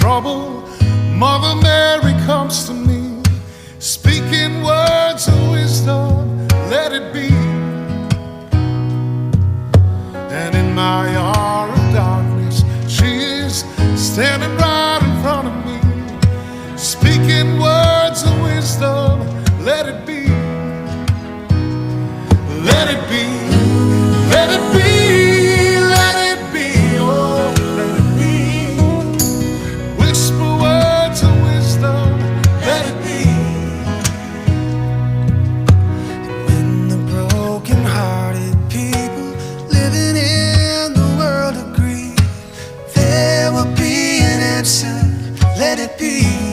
trouble, Mother Mary comes to me, speaking words of wisdom, let it be. And in my hour of darkness, she is standing right in front of me, speaking words of wisdom, let it be. Let it be, let it be, let it be, oh, let it be. Whisper words of wisdom, let it be. When the broken-hearted people living in the world agree, there will be an answer, let it be.